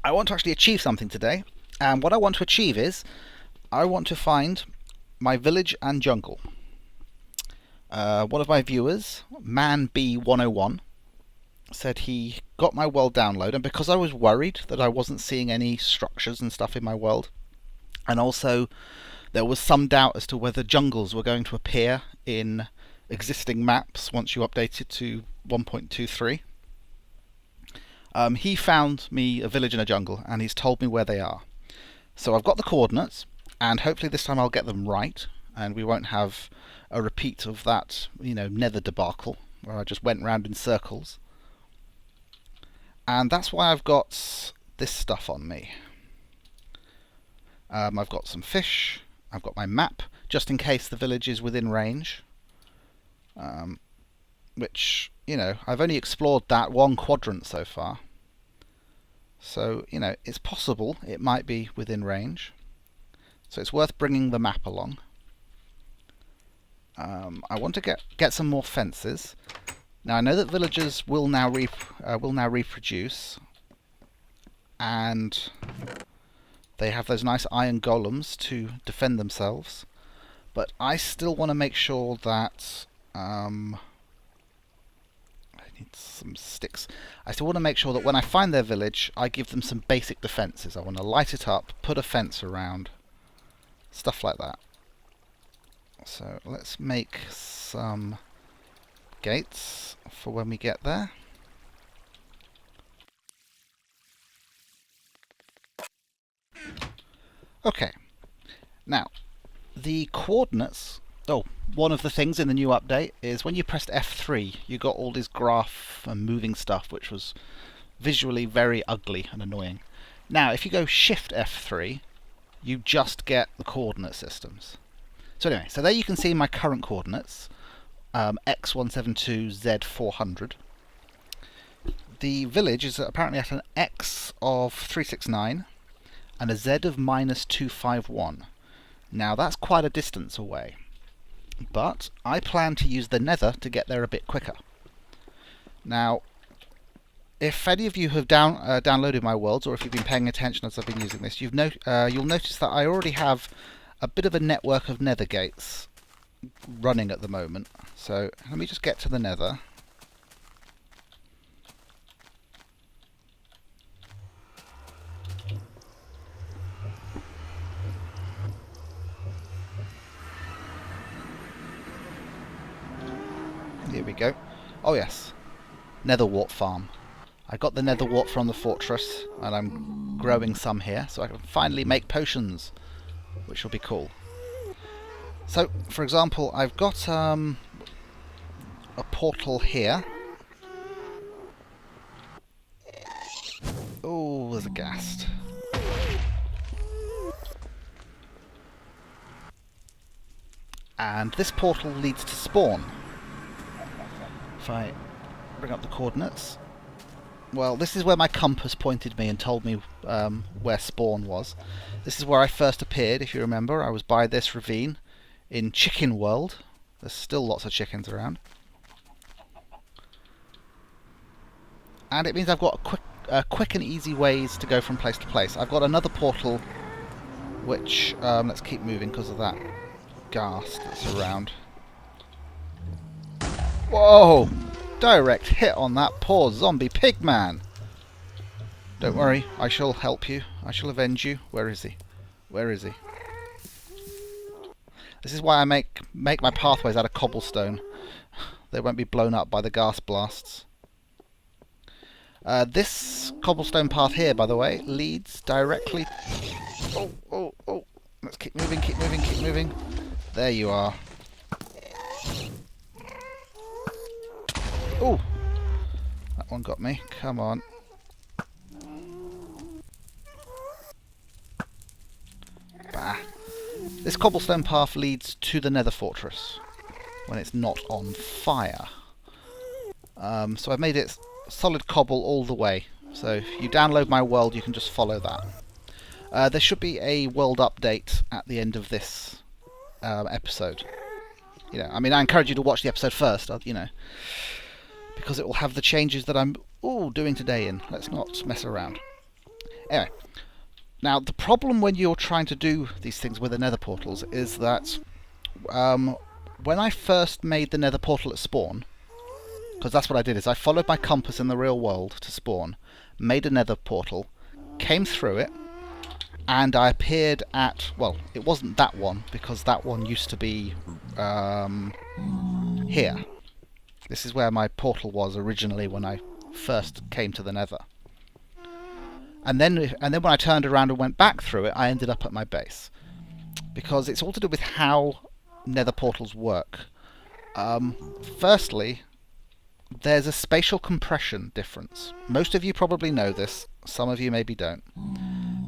I want to actually achieve something today, and what I want to achieve is I want to find my village and jungle. One of my viewers, ManB101, said he got my world download, and because I was worried that I wasn't seeing any structures and stuff in my world, and also there was some doubt as to whether jungles were going to appear in existing maps once you update it to 1.23. He found me a village and a jungle, and he's told me where they are. So I've got the coordinates, and hopefully this time I'll get them right, and we won't have a repeat of that, Nether debacle, where I just went round in circles. And that's why I've got this stuff on me. I've got some fish, I've got my map, just in case the village is within range. Which, I've only explored that one quadrant so far. So, it's possible it might be within range. So it's worth bringing the map along. I want to get some more fences. Now I know that villagers will now reproduce, and they have those nice iron golems to defend themselves. But I still want to make sure that I need some sticks. I still want to make sure that when I find their village, I give them some basic defences. I want to light it up, put a fence around, stuff like that. So let's make some gates for when we get there. Okay, now the coordinates. Oh, one of the things in the new update is when you pressed F3, you got all this graph and moving stuff, which was visually very ugly and annoying. Now, if you go Shift F3, you just get the coordinate systems. So anyway, so there you can see my current coordinates, X172, Z400. The village is apparently at an X of 369 and a Z of -251. Now that's quite a distance away, but I plan to use the Nether to get there a bit quicker. Now, if any of you have downloaded my worlds, or if you've been paying attention as I've been using this, you'll notice that I already have a bit of a network of nether gates running at the moment. So let me just get to the Nether. Here we go. Oh yes, nether wart farm. I got the nether wart from the fortress, and I'm growing some here, so I can finally make potions, which will be cool. So, for example, I've got a portal here. Oh, there's a ghast. And this portal leads to spawn. If I bring up the coordinates. Well, this is where my compass pointed me and told me where spawn was. This is where I first appeared, if you remember. I was by this ravine in Chicken World. There's still lots of chickens around. And it means I've got quick and easy ways to go from place to place. I've got another portal which, let's keep moving because of that ghast that's around. Whoa! Direct hit on that poor zombie pigman! Don't worry, I shall help you. I shall avenge you. Where is he? Where is he? This is why I make my pathways out of cobblestone. They won't be blown up by the gas blasts. This cobblestone path here, by the way, leads directly... Oh! Let's keep moving, keep moving, keep moving. There you are. Oh! That one got me. Come on. Bah. This cobblestone path leads to the Nether Fortress when it's not on fire. So I've made it solid cobble all the way. So if you download my world, you can just follow that. There should be a world update at the end of this episode. I mean, I encourage you to watch the episode first, because it will have the changes that I'm doing today in. Let's not mess around. Anyway, now the problem when you're trying to do these things with the nether portals is that when I first made the nether portal at spawn, because that's what I did, is I followed my compass in the real world to spawn, made a nether portal, came through it, and I appeared at, well, it wasn't that one, because that one used to be here. This is where my portal was originally when I first came to the nether. And then when I turned around and went back through it, I ended up at my base. Because it's all to do with how nether portals work. Firstly, there's a spatial compression difference. Most of you probably know this, some of you maybe don't.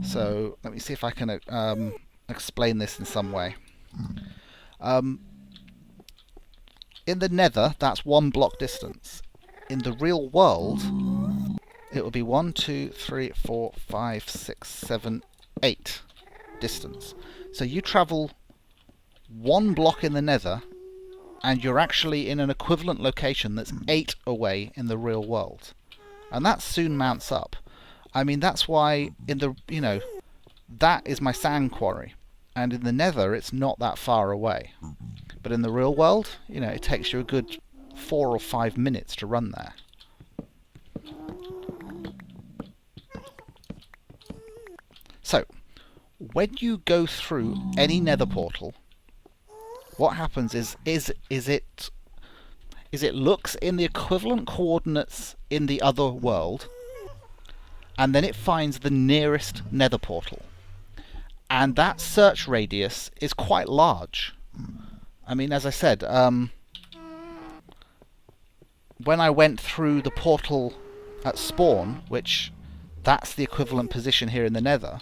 So let me see if I can explain this in some way. In the nether, that's 1 block distance. In the real world, it will be 1, 2, 3, 4, 5, 6, 7, 8 distance. So you travel 1 block in the nether, and you're actually in an equivalent location that's 8 away in the real world. And that soon mounts up. I mean, that's why in the, that is my sand quarry. And in the nether, it's not that far away. But in the real world, it takes you a good 4 or 5 minutes to run there. So, when you go through any nether portal, what happens is it looks in the equivalent coordinates in the other world, and then it finds the nearest nether portal. And that search radius is quite large. I mean, as I said, when I went through the portal at spawn, which that's the equivalent position here in the nether,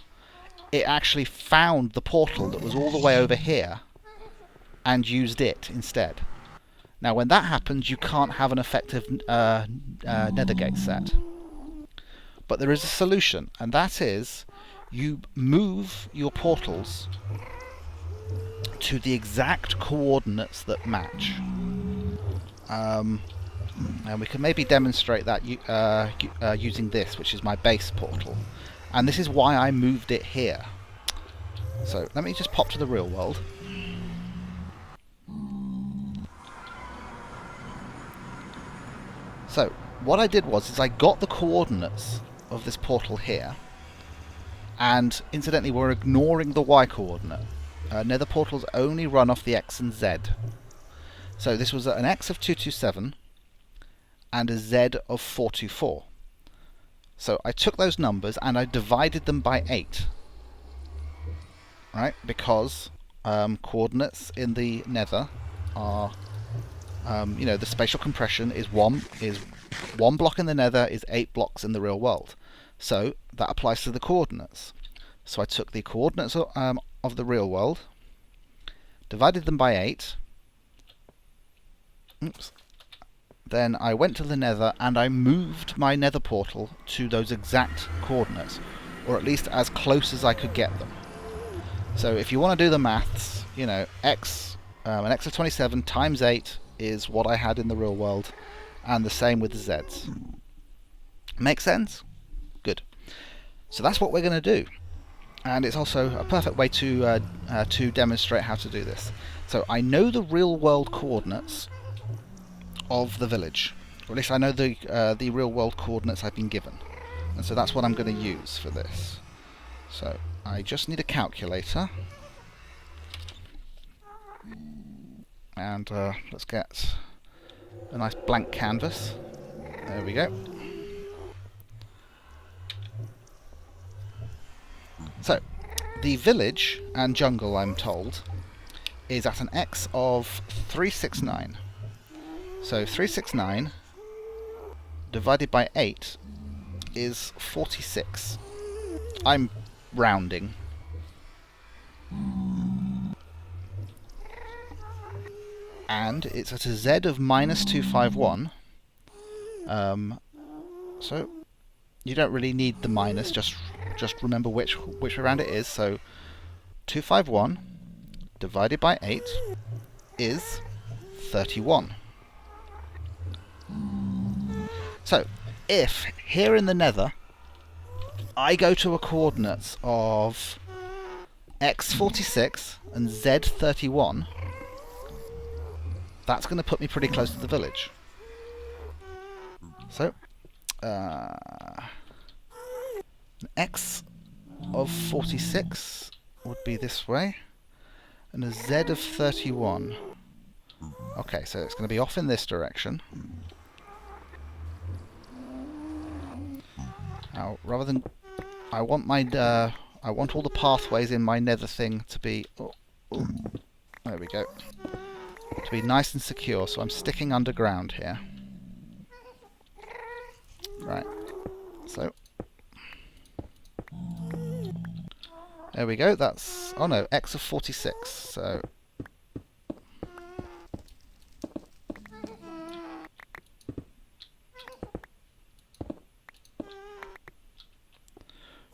it actually found the portal that was all the way over here and used it instead. Now, when that happens, you can't have an effective nether gate set. But there is a solution, and that is you move your portals to the exact coordinates that match. And we can maybe demonstrate that using this, which is my base portal. And this is why I moved it here. So let me just pop to the real world. So what I did was I got the coordinates of this portal here, and incidentally we're ignoring the Y coordinate. Nether portals only run off the X and Z. So this was an X of 227 and a Z of 424. So I took those numbers and I divided them by 8. Right? Because coordinates in the nether are, the spatial compression is one block in the nether is 8 blocks in the real world. So that applies to the coordinates. So I took the coordinates of the real world, divided them by 8. Oops. Then I went to the nether and I moved my nether portal to those exact coordinates, or at least as close as I could get them. So if you want to do the maths, x, an x of 27 times 8 is what I had in the real world, and the same with the z's. Make sense? Good. So that's what we're going to do. And it's also a perfect way to demonstrate how to do this. So I know the real world coordinates of the village, or at least I know the real world coordinates I've been given, and so that's what I'm going to use for this. So I just need a calculator, and let's get a nice blank canvas. There we go. So the village and jungle, I'm told, is at an X of 369. So 369 divided by 8 is 46. I'm rounding. And it's at a Z of minus 251. So you don't really need the minus, just remember which way around it is. So 251 divided by 8 is 31. So, if here in the nether I go to a coordinates of x46 and z31, that's going to put me pretty close to the village. So, an x of 46 would be this way, and a z of 31. Okay, so it's going to be off in this direction. Now, rather than... I want all the pathways in my nether thing to be... there we go. To be nice and secure, so I'm sticking underground here. Right. So... there we go, that's... oh no, x of 46, so...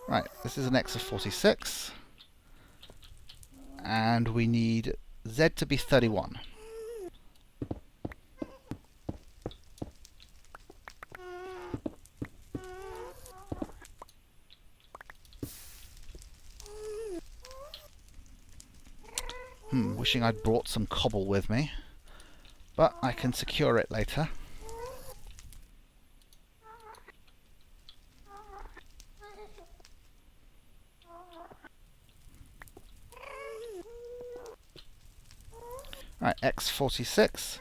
right, this is an x of 46. And we need z to be 31. Wishing I'd brought some cobble with me, but I can secure it later. Right, x46,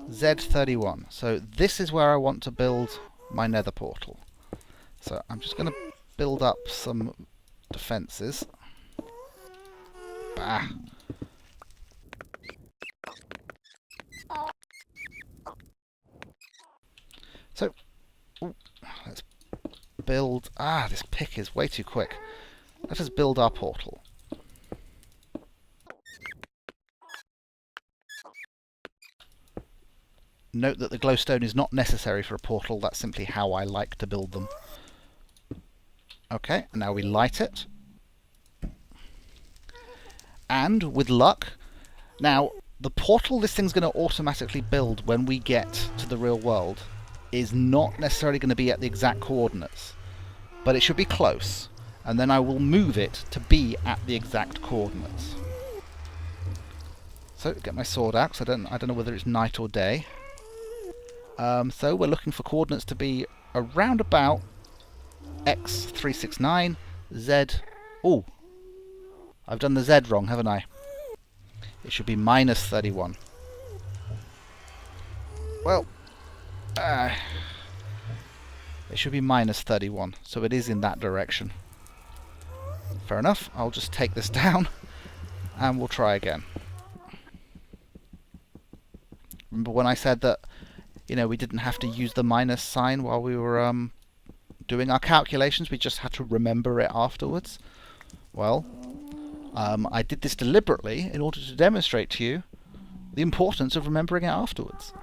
z31. So this is where I want to build my nether portal. So I'm just going to build up some defences. Bah! So, let's build... this pick is way too quick. Let us build our portal. Note that the glowstone is not necessary for a portal, that's simply how I like to build them. Okay, now we light it. And, with luck... now, the portal this thing's going to automatically build when we get to the real world is not necessarily going to be at the exact coordinates, but it should be close, and then I will move it to be at the exact coordinates. So, get my sword out, because I don't know whether it's night or day. So we're looking for coordinates to be around about x369, z... oh! I've done the z wrong, haven't I? It should be minus 31. Well... it should be minus 31, so it is in that direction. Fair enough, I'll just take this down, and we'll try again. Remember when I said that, you know, we didn't have to use the minus sign while we were doing our calculations, we just had to remember it afterwards? Well, I did this deliberately in order to demonstrate to you the importance of remembering it afterwards.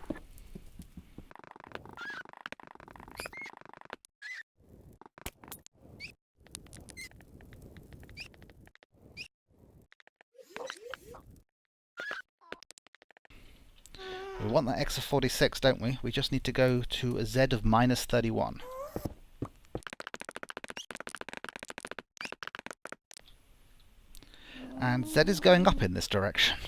We want that x of 46, don't we? We just need to go to a z of minus 31. And z is going up in this direction.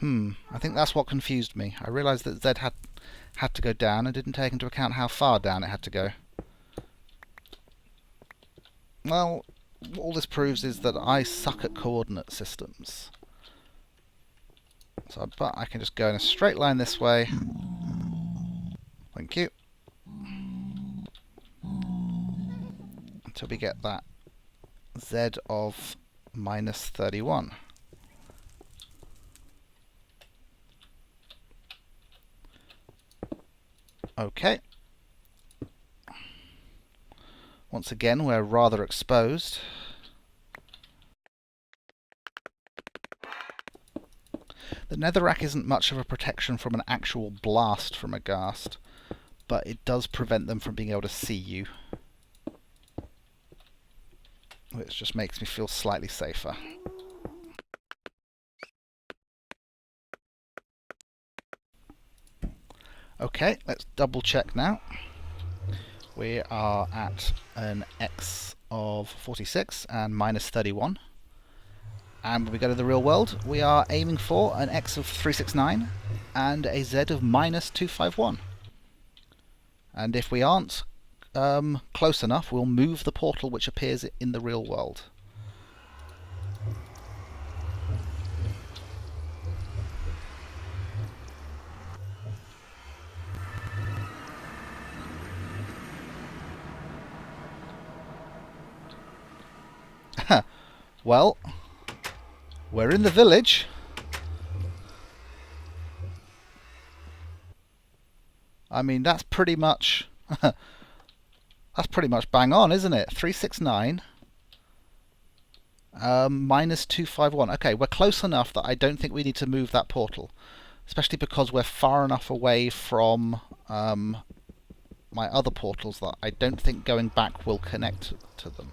I think that's what confused me. I realised that z had to go down and didn't take into account how far down it had to go. Well, all this proves is that I suck at coordinate systems. So, but I can just go in a straight line this way. Thank you. Until we get that z of minus 31. Okay. Once again, we're rather exposed. The netherrack isn't much of a protection from an actual blast from a ghast, but it does prevent them from being able to see you, which just makes me feel slightly safer. Okay, let's double check now. We are at an x of 46 and minus 31. And when we go to the real world, we are aiming for an x of 369 and a z of minus 251. And if we aren't close enough, we'll move the portal which appears in the real world. Well, we're in the village. I mean, that's pretty much bang on, isn't it? 369 minus 251. Okay, we're close enough that I don't think we need to move that portal, especially because we're far enough away from my other portals that I don't think going back will connect to them.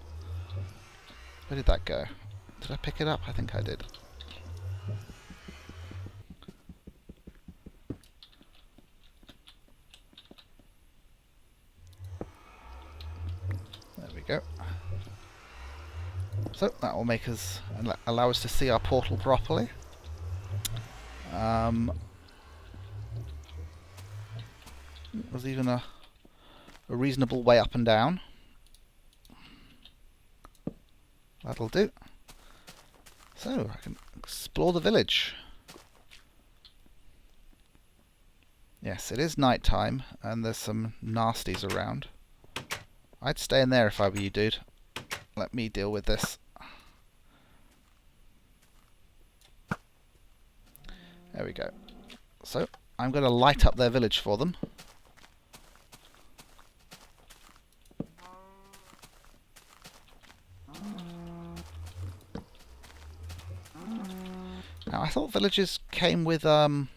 Where did that go? Did I pick it up? I think I did. There we go. So that will make us allow us to see our portal properly. There's even a reasonable way up and down. That'll do. So I can explore the village. Yes, it is night time and there's some nasties around. I'd stay in there if I were you, dude. Let me deal with this. There we go. So I'm going to light up their village for them. Now I thought villages came with oh.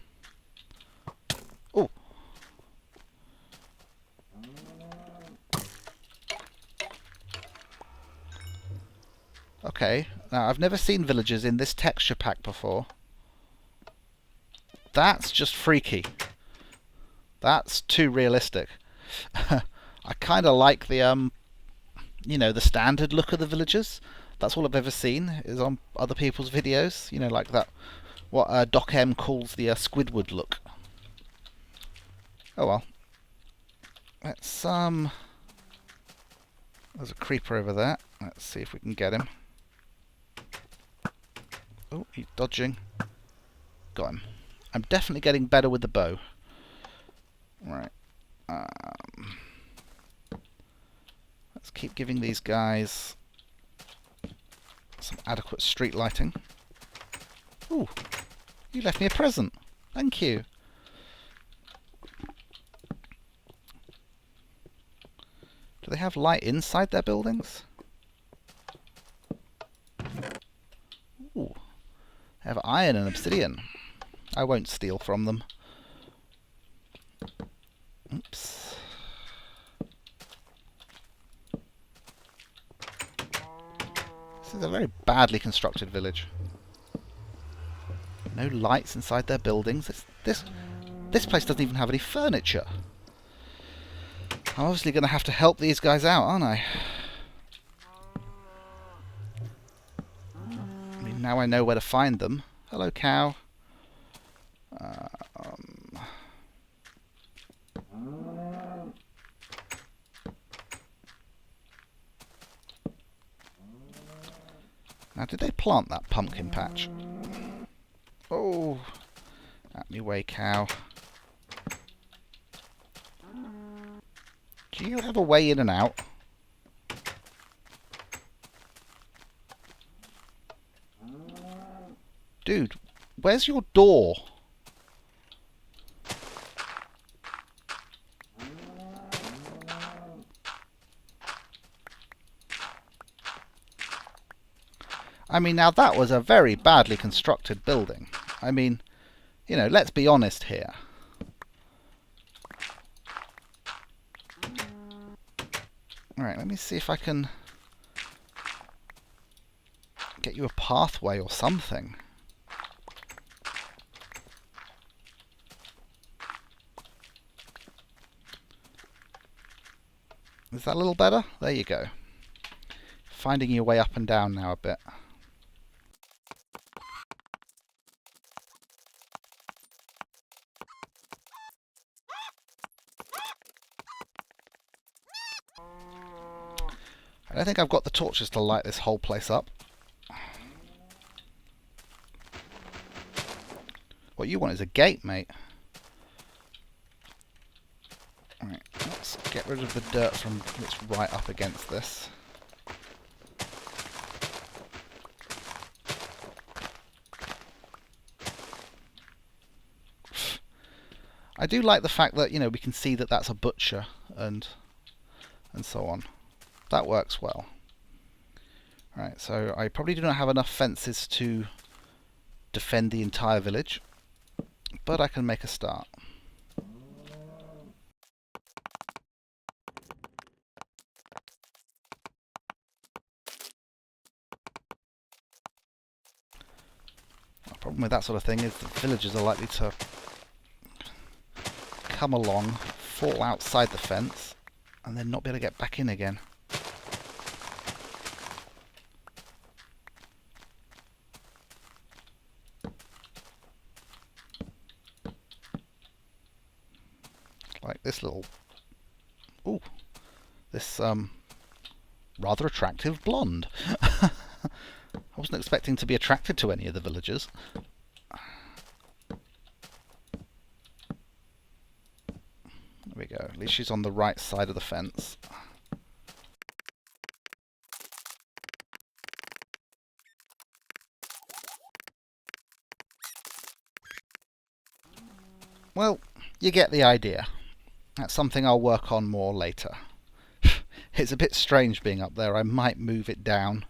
Okay. Now I've never seen villagers in this texture pack before. That's just freaky. That's too realistic. I kind of like the you know, the standard look of the villagers. That's all I've ever seen is on other people's videos. You know, like that, what Doc M calls the Squidward look. Oh well. Let's there's a creeper over there. Let's see if we can get him. Oh, he's dodging. Got him. I'm definitely getting better with the bow. Right. Let's keep giving these guys some adequate street lighting. Ooh, you left me a present. Thank you. Do they have light inside their buildings? Ooh, they have iron and obsidian. I won't steal from them. Oops. This is a very badly constructed village. No lights inside their buildings. This place doesn't even have any furniture. I'm obviously going to have to help these guys out, aren't I? I mean, now I know where to find them. Hello, cow. Now, did they plant that pumpkin patch? Oh, out me way, cow. Do you have a way in and out? Dude, where's your door? I mean, now that was a very badly constructed building. I mean, you know, let's be honest here. Alright, let me see if I can get you a pathway or something. Is that a little better? There you go. Finding your way up and down now a bit. I don't think I've got the torches to light this whole place up. What you want is a gate, mate. Alright, let's get rid of the dirt from that's right up against this. I do like the fact that, you know, we can see that that's a butcher and so on. That works well. Right, so I probably do not have enough fences to defend the entire village, but I can make a start. The problem with that sort of thing is that villagers are likely to come along, fall outside the fence, and then not be able to get back in again. Like this little... Ooh! This, rather attractive blonde. I wasn't expecting to be attracted to any of the villagers. There we go. At least she's on the right side of the fence. Well, you get the idea. That's something I'll work on more later. It's a bit strange being up there. I might move it down